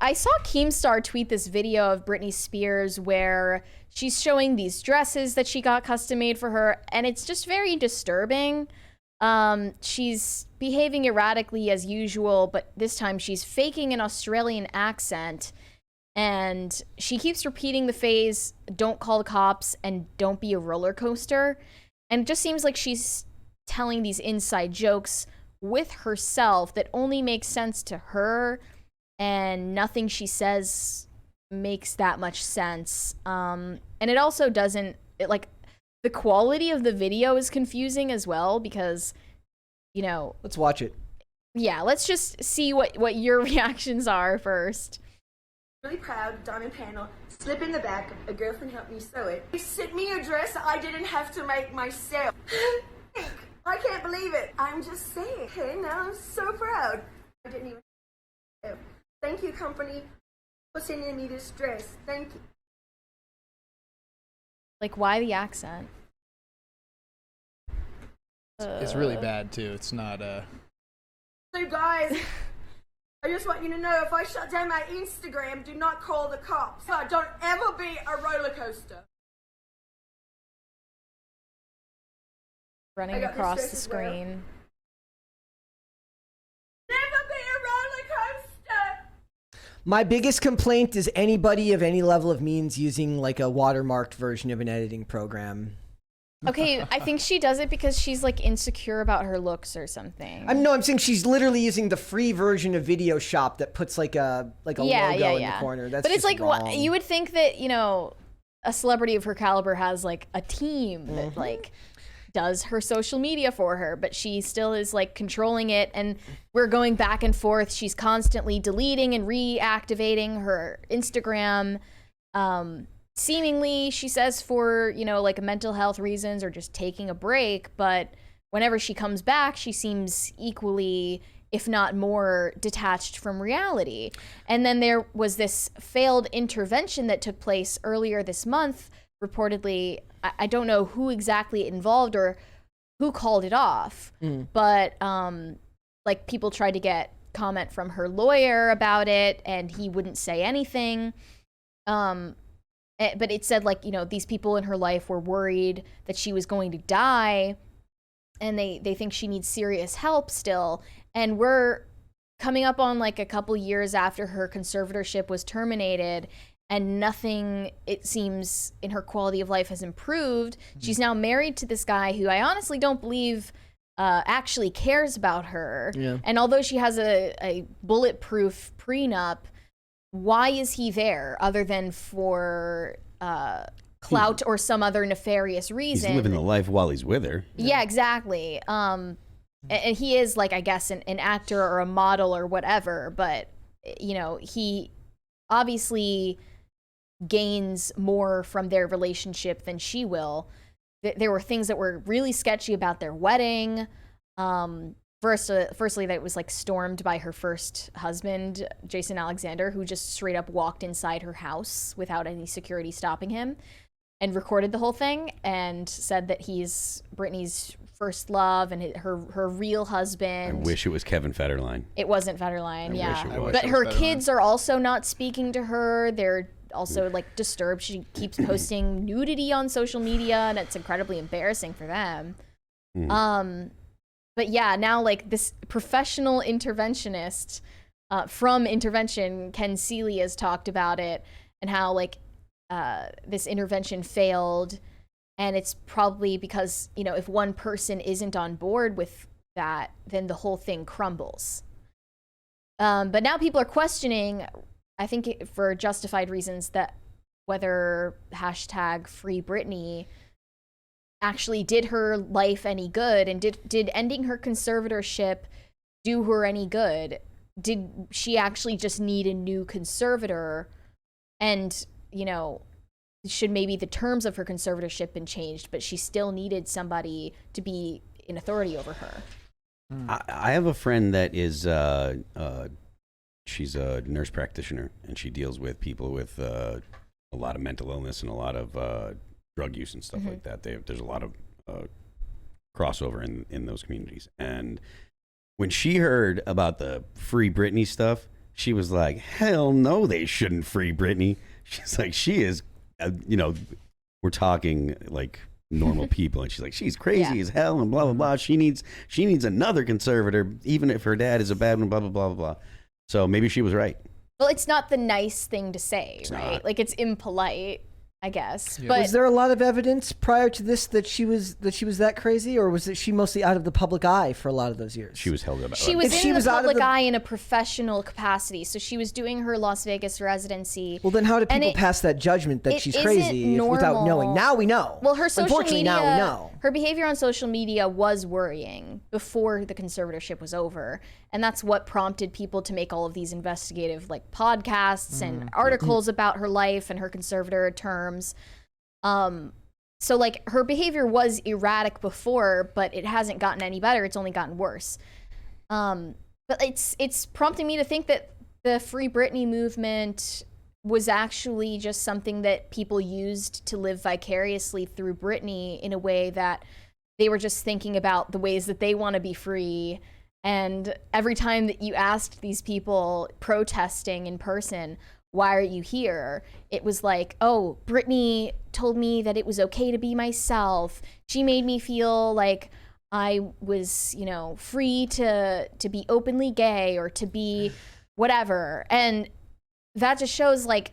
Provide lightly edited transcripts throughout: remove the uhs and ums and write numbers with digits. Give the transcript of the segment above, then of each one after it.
I saw Keemstar tweet this video of Britney Spears where she's showing these dresses that she got custom made for her, and it's just very disturbing. She's behaving erratically as usual, but this time she's faking an Australian accent, and she keeps repeating the phrase, "Don't call the cops" and "Don't be a roller coaster." And it just seems like she's telling these inside jokes with herself that only makes sense to her, and nothing she says makes that much sense. And it also doesn't, the quality of the video is confusing as well because, let's watch it. Yeah, let's just see what your reactions are first. Really proud, diamond panel, slip in the back, a girlfriend helped me sew it. They sent me a dress I didn't have to make myself. I can't believe it. I'm just saying. Okay, now I'm so proud. I didn't even. Thank you, company, for sending me this dress. Thank you. Like, why the accent? It's really bad too. It's not So guys, I just want you to know, if I shut down my Instagram, do not call the cops. Don't ever be a roller coaster. Running across the screen. Never be a roller coaster. My biggest complaint is anybody of any level of means using like a watermarked version of an editing program. Okay, I think she does it because she's like insecure about her looks or something. I'm saying she's literally using the free version of Video Shop that puts like a logo in the corner. That's but it's like wrong. you would think that a celebrity of her caliber has like a team that like does her social media for her, but she still is like controlling it, and we're going back and forth. She's constantly deleting and reactivating her Instagram. Seemingly, she says for, like mental health reasons or just taking a break, but whenever she comes back, she seems equally, if not more, detached from reality. And then there was this failed intervention that took place earlier this month, reportedly. I don't know who exactly involved or who called it off, but like people tried to get comment from her lawyer about it, and he wouldn't say anything. But it said like, these people in her life were worried that she was going to die, and they think she needs serious help still. And we're coming up on like a couple years after her conservatorship was terminated, and nothing, it seems, in her quality of life has improved. She's now married to this guy who I honestly don't believe actually cares about her. Yeah. And although she has a bulletproof prenup, why is he there other than for clout or some other nefarious reason? He's living the life while he's with her. Yeah, exactly. And he is like, I guess, an actor or a model or whatever, but he obviously gains more from their relationship than she will. There were things that were really sketchy about their wedding. Firstly, that it was like stormed by her first husband, Jason Alexander, who just straight up walked inside her house without any security stopping him and recorded the whole thing and said that he's Britney's first love and her real husband. I wish it was Kevin Federline. It wasn't Federline, yeah. Wish it was. But her kids are also not speaking to her. They're also like disturbed. She keeps posting nudity on social media, and it's incredibly embarrassing for them. But yeah, now like this professional interventionist from Intervention, Ken Seeley, has talked about it and how like this intervention failed, and it's probably because if one person isn't on board with that, then the whole thing crumbles. But now people are questioning, I think for justified reasons, that whether #FreeBritney actually did her life any good, and did ending her conservatorship do her any good? Did she actually just need a new conservator? And, should maybe the terms of her conservatorship been changed, but she still needed somebody to be in authority over her? I have a friend that is, she's a nurse practitioner, and she deals with people with a lot of mental illness and a lot of drug use and stuff like that. There's a lot of crossover in those communities. And when she heard about the Free Britney stuff, she was like, hell no, they shouldn't free Britney. She's like, she is, we're talking like normal people, and she's like, she's crazy as hell, and blah blah blah. She needs another conservator, even if her dad is a bad one, blah blah blah blah blah. So maybe she was right. Well, it's not the nice thing to say, It's right? not. Like, it's impolite, I guess. Yeah. But Was there a lot of evidence prior to this that she was that crazy, or was she mostly out of the public eye for a lot of those years? She was held up. she was If in she the was out of public the- eye in a professional capacity. So she was doing her Las Vegas residency. Well, then how do And people pass that judgment that it she's isn't crazy without normal. knowing? Now we know. Well, her social Unfortunately, media, now we know. her behavior on social media was worrying before the conservatorship was over. And that's what prompted people to make all of these investigative like podcasts and articles about her life and her conservator terms. So like her behavior was erratic before, but it hasn't gotten any better. It's only gotten worse. But it's prompting me to think that the Free Britney movement was actually just something that people used to live vicariously through Britney in a way that they were just thinking about the ways that they want to be free. And every time that you asked these people protesting in person, why are you here? It was like, oh, Britney told me that it was okay to be myself. She made me feel like I was, free to be openly gay or to be whatever. And that just shows like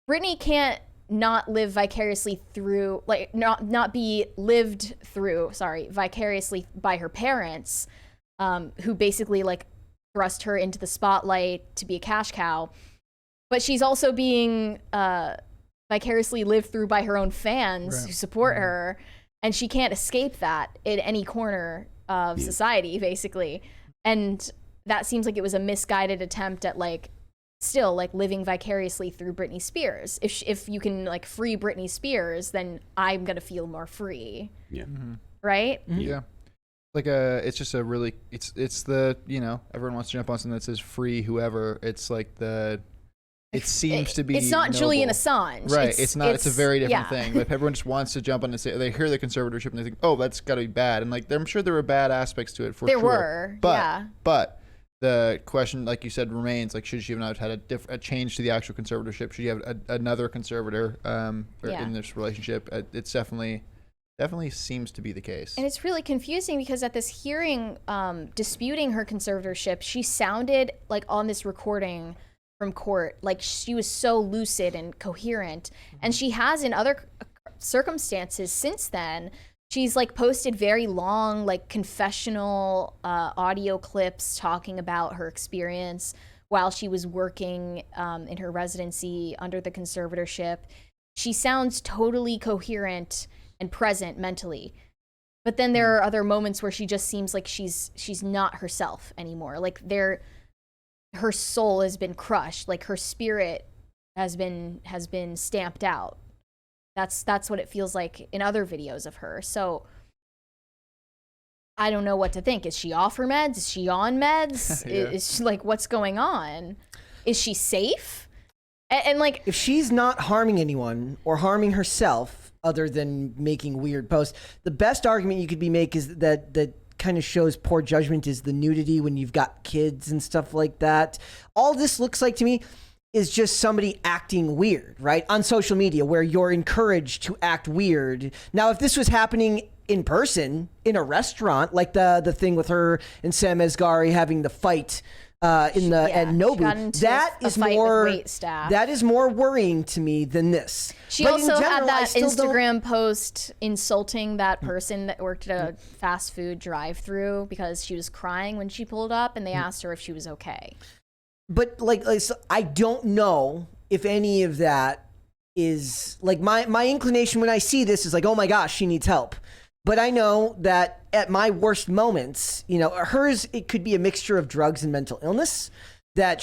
Britney can't not live vicariously through, like not be lived through, vicariously by her parents, who basically like thrust her into the spotlight to be a cash cow. But she's also being vicariously lived through by her own fans who support her, and she can't escape that in any corner of society, basically. And that seems like it was a misguided attempt at still living vicariously through Britney Spears. If you can free Britney Spears, then I'm gonna feel more free. Yeah. Right? Yeah. It's just a really, it's the, everyone wants to jump on something that says free whoever. It's like it seems to be it's not noble. Julian Assange. Right. It's not. It's a very different yeah. thing. But everyone just wants to jump on and say they hear the conservatorship and they think, oh, that's got to be bad. And I'm sure there were bad aspects to it for there sure. were. But yeah. but the question, like you said, remains should she have not had a change to the actual conservatorship? Should you have another conservator in this relationship? It's definitely seems to be the case. And it's really confusing because at this hearing disputing her conservatorship, she sounded like on this recording from court like she was so lucid and coherent. And she has in other circumstances since then. She's posted very long confessional audio clips talking about her experience while she was working in her residency under the conservatorship. She sounds totally coherent and present mentally. But then there are other moments where she just seems like she's not herself anymore. Her soul has been crushed, her spirit has been stamped out. That's what it feels like in other videos of her. So I don't know what to think. Is she off her meds? Is she on meds? Yeah. Is she, what's going on? Is she safe? And if she's not harming anyone or harming herself other than making weird posts, the best argument you could make is that kind of shows poor judgment is the nudity when you've got kids and stuff like that. All this looks like to me is just somebody acting weird, right? On social media where you're encouraged to act weird. Now, if this was happening in person in a restaurant, like the thing with her and Sam Asghari having the fight at Nobu, that is more worrying to me than this. She But also in general, had I that still don't- Instagram post insulting that person that worked at a fast food drive-through because she was crying when she pulled up and they asked her if she was okay. But so I don't know if any of that is my inclination when I see this is oh my gosh, she needs help. But I know that at my worst moments, hers, it could be a mixture of drugs and mental illness, that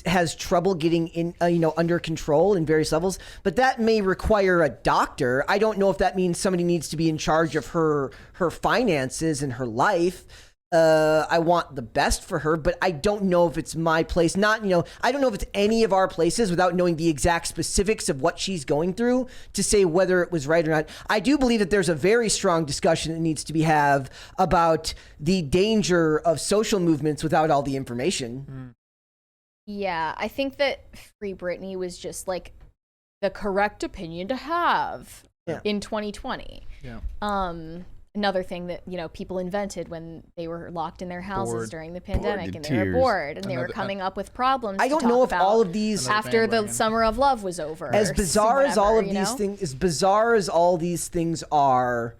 has trouble getting in, under control in various levels. But that may require a doctor. I don't know if that means somebody needs to be in charge of her finances and her life. I want the best for her, but I don't know if it's my place. I don't know if it's any of our places without knowing the exact specifics of what she's going through to say whether it was right or not. I do believe that there's a very strong discussion that needs to be had about the danger of social movements without all the information. Yeah, I think that Free Britney was just like the correct opinion to have in 2020. Yeah. Another thing that, you know, people invented when they were locked in their houses Bored. during the pandemic to and they were tears. bored and they were coming up with problems. I to don't talk know if about all of these after the bandwagon. summer of love was over. as or bizarre as all of whatever, you these know? things, as bizarre as all these things are,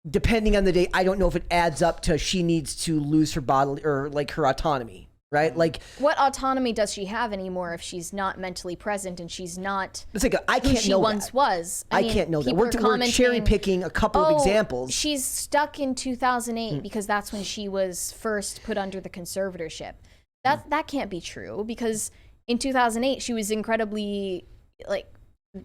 depending on the day, I don't know if it adds up to she needs to lose her bodily or like her autonomy, right? Like, What autonomy does she have anymore if she's not mentally present and she's not it's like I who can't she know once that. was? I mean, can't know that. people We're are cherry commenting, picking a couple of examples. She's stuck in 2008 because that's when she was first put under the conservatorship. That can't be true because in 2008 she was incredibly like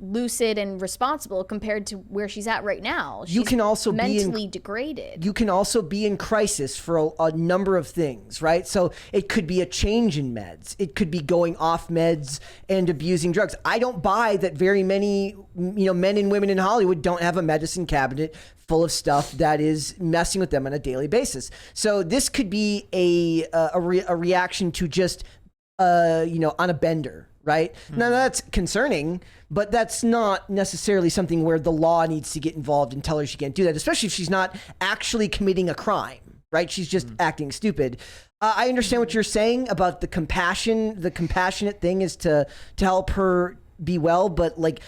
lucid and responsible compared to where she's at right now. She's You can also be in- mentally degraded. You can also be in crisis for a number of things, right? So it could be a change in meds. It could be going off meds and abusing drugs. I don't buy that very many, men and women in Hollywood don't have a medicine cabinet full of stuff that is messing with them on a daily basis. So this could be a reaction to just, on a bender, right? Now that's concerning, but that's not necessarily something where the law needs to get involved and tell her she can't do that, especially if she's not actually committing a crime, right? She's just acting stupid. I understand what you're saying about the compassion. The compassionate thing is to help her be well, but like,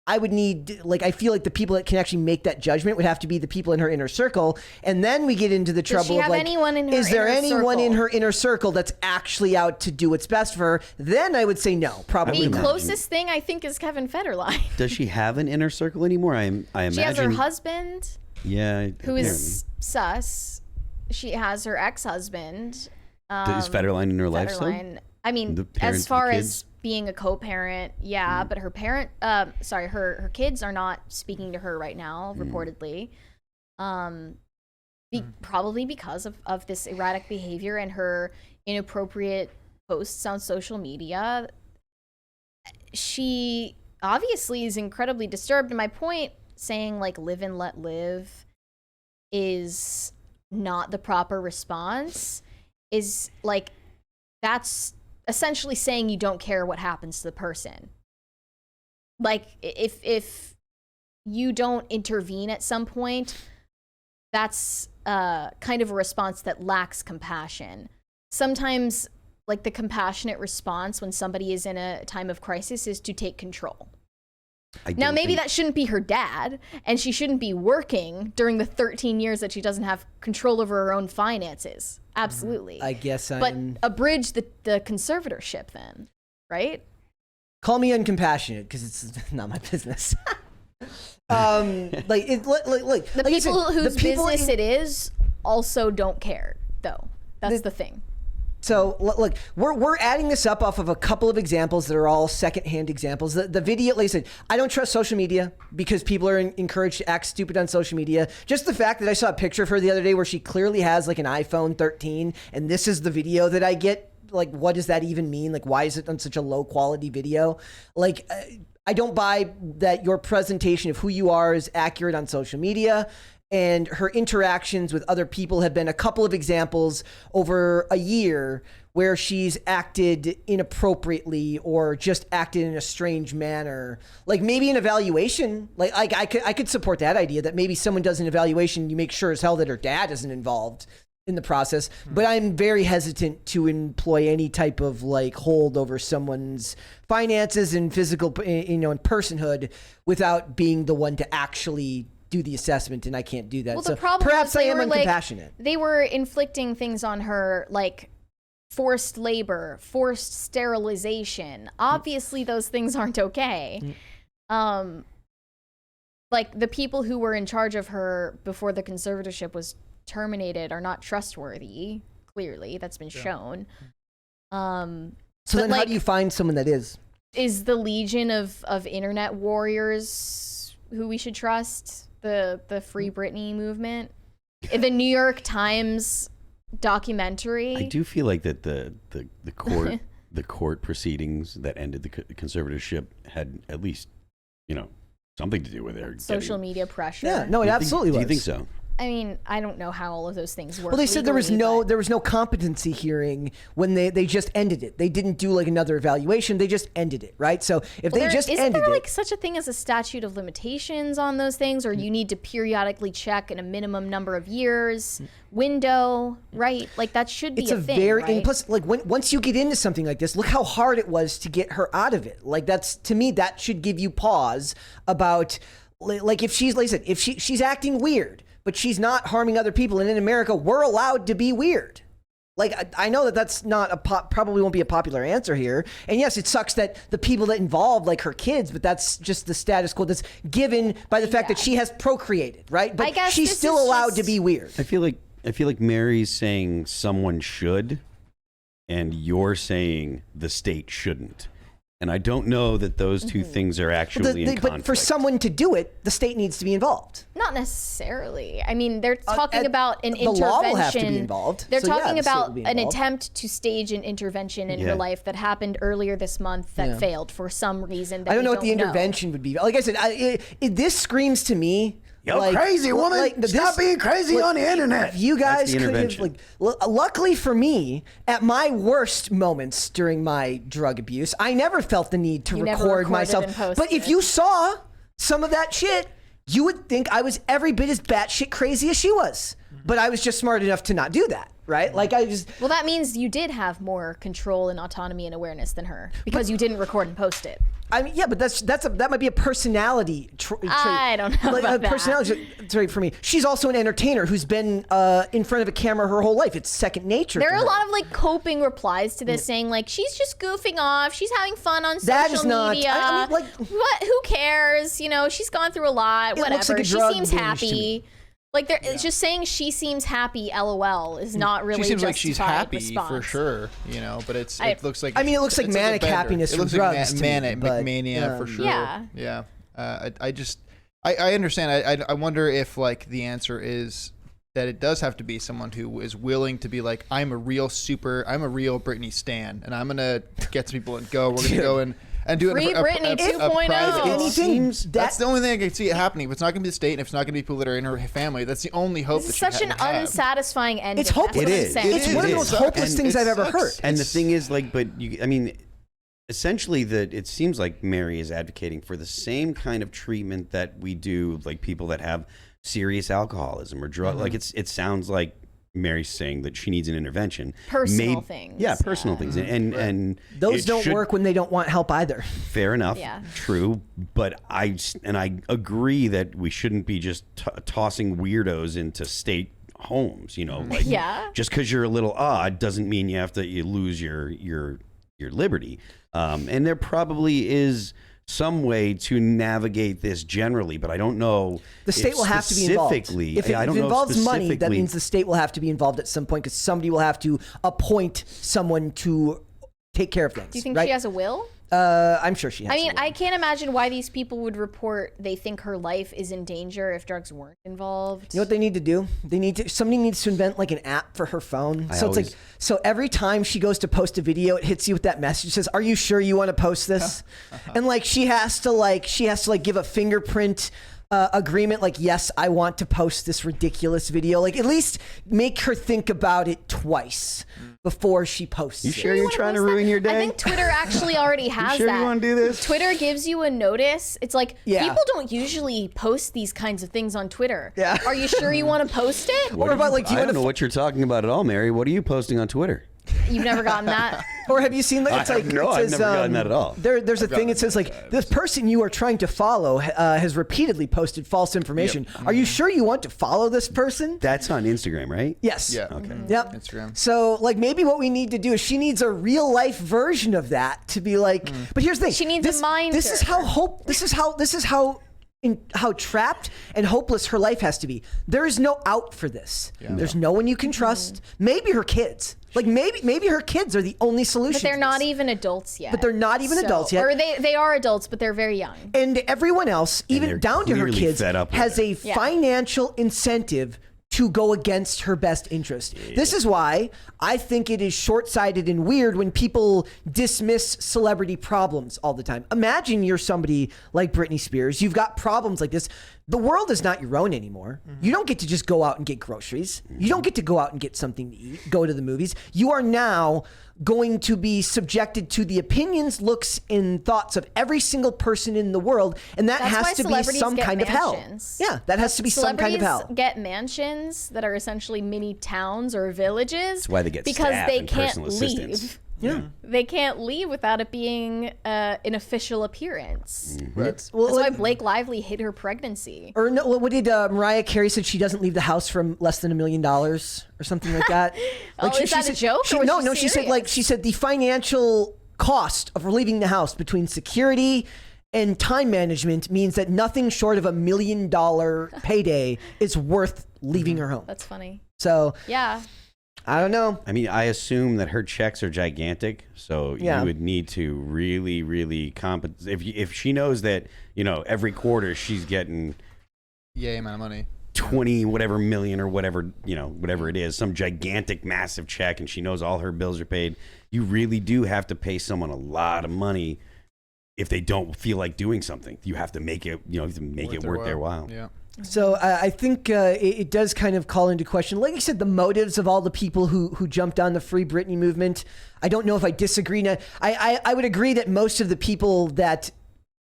I would need, I feel like the people that can actually make that judgment would have to be the people in her inner circle. And then we get into the trouble she of have like, anyone in her is there inner anyone in circle? her inner circle that's actually out to do what's best for her? Then I would say no, probably The not. closest thing I think is Kevin Federline. Does she have an inner circle anymore? I imagine. She has her husband, Yeah. who is sus. She has her ex-husband. Is Federline in her life still? Federline. I mean, The parents as of far the as kids? being a co-parent, yeah, but her her kids are not speaking to her right now, reportedly. Probably because of this erratic behavior and her inappropriate posts on social media. She obviously is incredibly disturbed. And my point saying like live and let live is not the proper response is like that's essentially saying you don't care what happens to the person. Like if you don't intervene at some point, that's kind of a response that lacks compassion. Sometimes like the compassionate response when somebody is in a time of crisis is to take control. Now, maybe that shouldn't be her dad, and she shouldn't be working during the 13 years that she doesn't have control over her own finances. Absolutely. I guess But I'm... abridge the conservatorship then, right? Call me uncompassionate because it's not my business. The people whose business it is also don't care, though. That's the thing. So look, we're adding this up off of a couple of examples that are all secondhand examples. The video, like I said, I don't trust social media because people are encouraged to act stupid on social media. Just the fact that I saw a picture of her the other day where she clearly has like an iPhone 13, and this is the video that I get. Like, what does that even mean? Like, why is it on such a low quality video? Like, I don't buy that your presentation of who you are is accurate on social media. And her interactions with other people have been a couple of examples over a year where she's acted inappropriately or just acted in a strange manner. Like maybe an evaluation, like I could support that idea that maybe someone does an evaluation, you make sure as hell that her dad isn't involved in the process. But I'm very hesitant to employ any type of like hold over someone's finances and physical, and personhood without being the one to actually do the assessment, and I can't do that. Well, so the problem perhaps was I they am were, like, uncompassionate. They were inflicting things on her like forced labor, forced sterilization. Obviously, those things aren't okay. Like the people who were in charge of her before the conservatorship was terminated are not trustworthy. Clearly, that's been shown. So but, then how like, do you find someone that is? Is the legion of internet warriors who we should trust? The Free Britney movement? The New York Times documentary? I do feel like that the court the court proceedings that ended the conservatorship had at least something to do with their Social media pressure. Yeah, no, it absolutely was. Do you think so? I mean, I don't know how all of those things work. Well, they said there was legally, no competency hearing when they just ended it. They didn't do like another evaluation. They just ended it, right? So if they just isn't ended there it, like such a thing as a statute of limitations on those things, or you need to periodically check in a minimum number of years window, right? Like that should be it's a thing, very right? and plus like once you get into something like this, look how hard it was to get her out of it. Like that's, to me, that should give you pause about like if she's, like I said, if she's acting weird, but she's not harming other people, and in America we're allowed to be weird. Like, I know that that's not probably won't be a popular answer here. And yes, it sucks that the people that involved, like her kids, but that's just the status quo that's given by the fact that she has procreated, right? But I guess she's still allowed to be weird. I feel like Mary's saying someone should, and you're saying the state shouldn't. And I don't know that those two things are actually in conflict. But for someone to do it, the state needs to be involved. Not necessarily. I mean, they're talking about an intervention. The law will have to be involved. They're So, yeah, talking the state about will be an involved. attempt to stage an intervention in her life that happened earlier this month that failed for some reason. That I don't know we what the intervention would be. Like I said, this screams to me. Yo, like, crazy woman! like, Stop being crazy on the internet. If you guys That's the could have, intervention. luckily for me, at my worst moments during my drug abuse, I never felt the need to You never record recorded myself. and posted But if it. you saw some of that shit, you would think I was every bit as batshit crazy as she was. But I was just smart enough to not do that, right? Like I just. Well, that means you did have more control and autonomy and awareness than her because you didn't record and post it. I mean, yeah, but that might be a personality trait. I don't know Like, about a that. personality trait for me. She's also an entertainer who's been in front of a camera her whole life. It's second nature. There to are a her. lot of like coping replies to this saying like she's just goofing off, she's having fun on social That is not- media. I mean, like- what? Who cares? You know, she's gone through a lot. It looks Whatever. like a She drug seems binge to happy. me. Like it's just saying she seems happy. LOL is not really. She seems like she's justified happy response. for sure, you know. But it looks like. I mean, it looks like it's manic a bender. happiness It from looks drugs like to me, manic but, mania for sure. Yeah. I understand. I wonder if like the answer is that it does have to be someone who is willing to be like, I'm a real Britney stan, and I'm gonna get some people and go. We're gonna go and do Free it. Britney a 2.0. private- Anything That's the only thing I can see it happening. If it's not going to be the state, and if it's not going to be people that are in her family, that's the only hope This is that she such an have. unsatisfying ending. It's hopeless. That's what It I'm is. saying. It's one of the most hopeless And things it I've ever sucks. heard. And the It's- thing is, like, but I mean, essentially, that it seems like Mary is advocating for the same kind of treatment that we do, like people that have serious alcoholism or drug. Like it sounds like Mary's saying that she needs an intervention. Personal things. Yeah, personal things, and Those it don't should- work when they don't want help either. Fair enough. Yeah. True. But I agree that we shouldn't be just tossing weirdos into state homes. You know, like Yeah. just because you're a little odd doesn't mean you lose your liberty. And there probably is some way to navigate this generally, but I don't know. The state will have to be involved. specifically. If it, I if don't it know involves money, that specifically- means the state will have to be involved at some point because somebody will have to appoint someone to take care of things. Do you think right? she has a will? I'm sure she has. I mean, a will. I can't imagine why these people would report they think her life is in danger if drugs weren't involved. You know what they need to do? Somebody needs to invent like an app for her phone. So it's like, so every time she goes to post a video, it hits you with that message. It says, "Are you sure you want to post this?" And like she has to give a fingerprint agreement. Like, yes, I want to post this ridiculous video. Like, at least make her think about it twice before she posts. You it. sure you're trying to ruin your day? I think Twitter actually already has sure that. you wanna do this? Twitter gives you a notice. It's like Yeah. people don't usually post these kinds of things on Twitter. Yeah. Are you sure you want to post it? Or about like, do you I want don't know to? what you're talking about at all, Mary. What are you posting on Twitter? You've never gotten that? Or have you seen that? It's I like, have no- it I've says, never gotten that at all. There's a thing. It says like, this person you are trying to follow has repeatedly posted false information. Are you sure you want to follow this person? That's on Instagram, right? Yes. Yeah. Okay. Yep. Instagram. So like maybe what we need to do is she needs a real life version of that to be like. But here's the thing. She needs a minder. This is how trapped and hopeless her life has to be. There is no out for this. There's no one you can trust. Maybe her kids. Like maybe her kids are the only solution. But they're to not this. even adults yet. But they're not even adults yet. Or they are adults, but they're very young. And everyone else, they're even down to her clearly kids, fed up with has her. a financial incentive to go against her best interest. This is why I think it is short-sighted and weird when people dismiss celebrity problems all the time. Imagine you're somebody like Britney Spears. You've got problems like this. the world is not your own anymore. You don't get to just go out and get groceries. You don't get to go out and get something to eat, go to the movies. You are now going to be subjected to the opinions, looks, and thoughts of every single person in the world, and that has to be some kind of hell. Yeah, that has to be some kind of hell. Celebrities get mansions that are essentially mini towns or villages. That's why they get because staff they and can't personal assistants. leave. Yeah. They can't leave without it being an official appearance. That's That's why Blake Lively hid her pregnancy. Or no, what did Mariah Carey said she doesn't leave the house from less than $1 million or something like that? Is that a joke? She said the financial cost of leaving the house between security and time management means that nothing short of $1 million payday is worth leaving her home. That's funny. So yeah. I don't know. I mean, I assume that her checks are gigantic, so you would need to really, really compensate. If she knows that, every quarter she's getting amount of money, 20 whatever million or whatever, whatever it is, some gigantic, massive check, and she knows all her bills are paid, you really do have to pay someone a lot of money if they don't feel like doing something. You have to make it, worth their while. Yeah. So I think it does kind of call into question, like you said, the motives of all the people who jumped on the Free Britney movement. I don't know if I disagree. Now, I would agree that most of the people that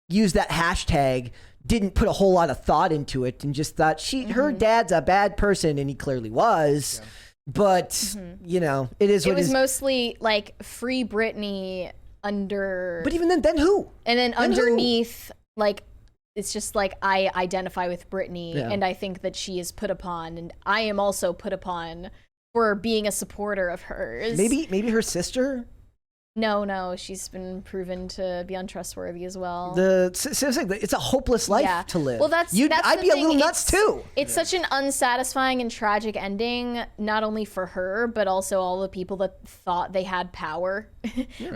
use that hashtag didn't put a whole lot of thought into it and just thought her dad's a bad person, and he clearly was. Yeah. But it is. It was mostly like Free Britney under. But even then who? And then underneath, like. It's just like I identify with Britney, and I think that she is put upon, and I am also put upon for being a supporter of hers. Maybe her sister. No, she's been proven to be untrustworthy as well. It's a hopeless life to live. Well, I'd be a little nuts too. It's such an unsatisfying and tragic ending, not only for her, but also all the people that thought they had power.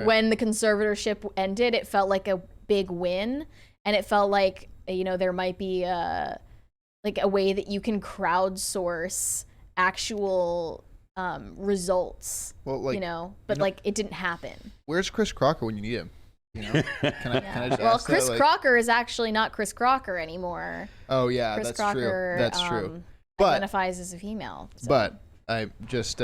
When the conservatorship ended, it felt like a big win. And it felt like, there might be a way that you can crowdsource actual results, but it didn't happen. Where's Chris Crocker when you need him? Can I just ask Chris that? Crocker is actually not Chris Crocker anymore. Oh yeah, Chris that's Crocker, true. That's true. But identifies as a female. So. But I just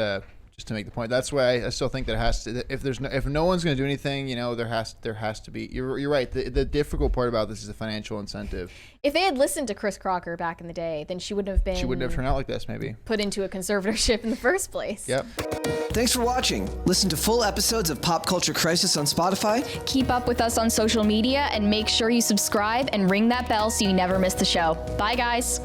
to make the point, that's why I still think that it has to. If no one's going to do anything, there has to be. You're right. The difficult part about this is the financial incentive. If they had listened to Chris Crocker back in the day, then she wouldn't have been. She wouldn't have turned out like this, maybe. Put into a conservatorship in the first place. Yep. Thanks for watching. Listen to full episodes of Pop Culture Crisis on Spotify. Keep up with us on social media and make sure you subscribe and ring that bell so you never miss the show. Bye, guys.